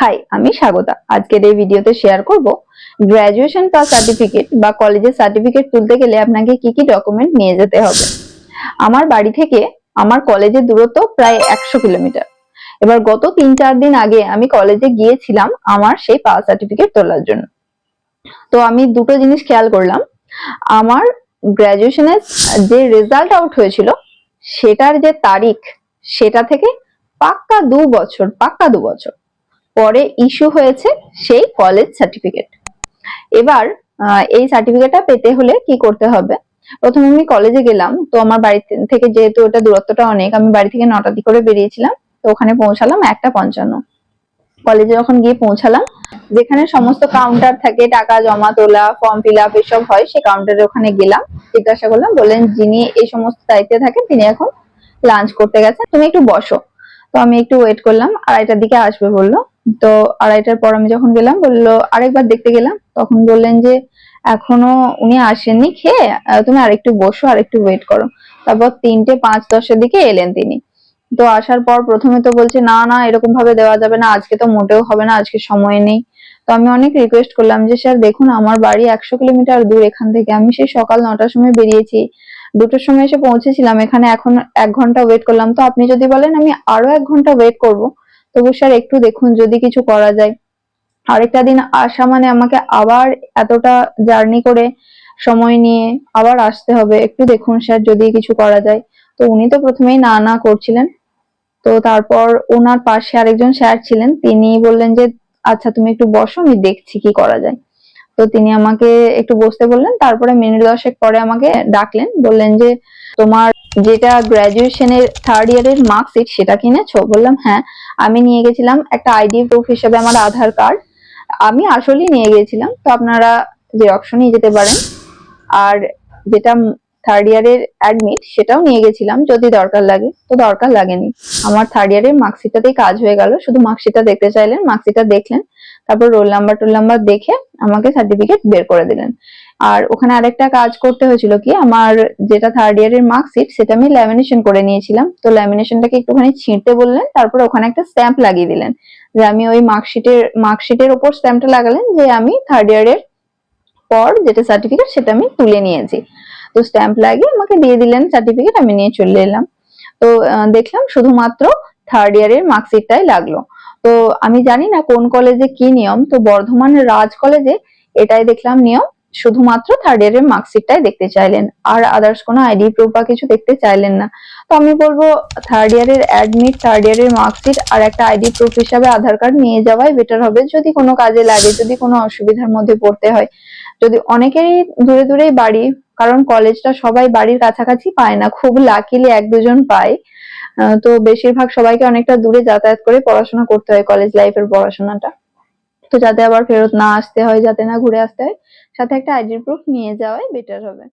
High, আমি স্বাগতা। আজকের এই ভিডিওতে শেয়ার করব গ্র্যাজুয়েশন পাস সার্টিফিকেট বা কলেজের সার্টিফিকেট তুলতে গেলে আপনাকে কি কি ডকুমেন্ট নিয়ে যেতে হবে। আমার বাড়ি থেকে আমার কলেজের দূরত্ব প্রায় 100 কিলোমিটার। এবার গত 3-4 দিন আগে আমি কলেজে গিয়েছিলাম আমার সেই পাস সার্টিফিকেট তোলার জন্য। তো আমি দুটো জিনিস খেয়াল করলাম। আমার গ্র্যাজুয়েশনের যে রেজাল্ট আউট হয়েছিল সেটার যে তারিখ, সেটা থেকে পাক্কা 2 বছর পরে ইস্যু হয়েছে সেই কলেজ সার্টিফিকেট। এবার এই সার্টিফিকেটটা পেতে হলে কি করতে হবে? প্রথমে আমি কলেজে গেলাম। তো আমার বাড়ি থেকে যেহেতু ওটা দূরত্বটা অনেক, আমি বাড়ি থেকে 9টার দিকে করে বেরিয়েছিলাম। তো ওখানে পৌঁছালাম 1:55। কলেজে যখন গিয়ে পৌঁছালাম, যেখানে সমস্ত কাউন্টার থাকে, টাকা জমা তোলা, ফর্ম ফিল আপ এসব হয়, সেই কাউন্টারের ওখানে গেলাম, জিজ্ঞাসা করলাম। বললেন যিনি এই সমস্ত দায়িত্বে থাকেন তিনি এখন লাঞ্চ করতে গেছেন, তুমি একটু বসো। তো আমি একটু ওয়েট করলাম, 2:30টার দিকে আসবে বললো। তো 2:30টার পর আমি যখন গেলাম, বললো আরেকবার দেখতে গেলাম, তখন বললেন যে এখনো উনি আসেননি খেয়ে, তুমি আরেকটু বসো, আরেকটু ওয়েট করো। তারপর 3:05-10 দিকে এলেন তিনি। তো আসার পর প্রথমে তো বলছে না না, এরকম ভাবে দেওয়া যাবে না, আজকে তো মোটেও হবে না, আজকে সময় নেই। তো আমি অনেক রিকোয়েস্ট করলাম যে স্যার দেখুন, আমার বাড়ি 100 কিলোমিটার দূর এখান থেকে, আমি সেই সকাল 9টার সময় বেরিয়েছি, 2টোর সময় এসে পৌঁছেছিলাম, এখানে এখন 1 ঘন্টা ওয়েট করলাম। তো আপনি যদি বলেন আমি আরো 1 ঘন্টা ওয়েট করবো, তবু স্যার একটু দেখুন যদি কিছু করা যায়। আরেকটা দিন আসা মানে আমাকে আবার এতটা জার্নি করে সময় নিয়ে আবার আসতে হবে, একটু দেখুন স্যার যদি কিছু করা যায়। তো উনি তো প্রথমেই না না করছিলেন। তো তারপর ওনার পাশে আরেকজন স্যার ছিলেন, তিনি বললেন যে আচ্ছা তুমি একটু বসো, আমি দেখছি কি করা যায়। তো তিনি আমাকে একটু বসতে বললেন, তারপরে মিনিট 10 পরে আমাকে ডাকলেন, বললেন যে তোমার যেটা গ্র্যাজুয়েশনের 3rd ইয়ারের মার্কশিট সেটা কিনেছো? বললাম হ্যাঁ। আমি নিয়ে গেছিলাম একটা আইডি প্রুফ হিসেবে আমার আধার কার্ড, আমি আসলেই নিয়ে গেছিলাম। তো আপনারা জেরক্সও নিয়ে যেতে পারেন। আর যেটা 3rd ইয়ারের অ্যাডমিট সেটাও নিয়ে গেছিলাম যদি দরকার লাগে, তো দরকার লাগেনি। আমার 3rd ইয়ারের মার্কশিটটাতেই কাজ হয়ে গেল। শুধু মার্কশিটটা দেখতে চাইলেন, মার্কশিটটা দেখলেন, তারপর রোল নাম্বার দেখে আমাকে সার্টিফিকেট বের করে দিলেন। আর ওখানে আরেকটা কাজ করতে হয়েছিল কি, আমার যেটা 3rd ইয়ারের মার্কশিট সেটা আমি ল্যামিনেশন করে নিয়েছিলাম। তো ল্যামিনেশনটাকে একটুখানি ছিঁড়তে বললেন, তারপর ওখানে একটা স্ট্যাম্প লাগিয়ে দিলেন যে আমি ওই মার্কশিটের উপর স্ট্যাম্পটা লাগালেন যে আমি 3rd ইয়ারের পর যেটা সার্টিফিকেট সেটা আমি তুলে নিয়েছি। তো স্ট্যাম্প লাগিয়ে আমাকে দিয়ে দিলেন সার্টিফিকেট, আমি নিয়ে চলে এলাম। তো দেখলাম শুধুমাত্র 3rd ইয়ারের মার্কশিটটাই লাগলো। তো আমি জানি না কোন কলেজে কি নিয়ম, তো বর্ধমান রাজ কলেজে এটাই দেখলাম নিয়ম, শুধুমাত্র 3rd ইয়ারের মার্কশিটটাই দেখতে চাইলেন, আর আদার্স কোনো আইডি প্রুফ বা কিছু দেখতে চাইলেন না। তো আমি বলবো 3rd ইয়ারের অ্যাডমিট, 3rd ইয়ারের মার্কশিট আর একটা আইডি প্রুফ হিসাবে আধার কার্ড নিয়ে যাওয়াই বেটার হবে, যদি কোনো কাজে লাগে, যদি কোনো অসুবিধার মধ্যে পড়তে হয়। যদি অনেকেরই দূরে দূরেই বাড়ি, কারণ কলেজটা সবাই বাড়ির কাছাকাছি পায় না, খুব লাকিলি 1-2 জন পায়। তো বেশিরভাগ সবাইকে অনেকটা দূরে যাতায়াত করে পড়াশোনা করতে হয়, কলেজ লাইফের পড়াশোনাটা। তো যাতে আবার ফেরত না আসতে হয়, যাতে না ঘুরে আসতে হয়, সাথে একটা আইডি প্রুফ নিয়ে যাওয়াই বেটার হবে।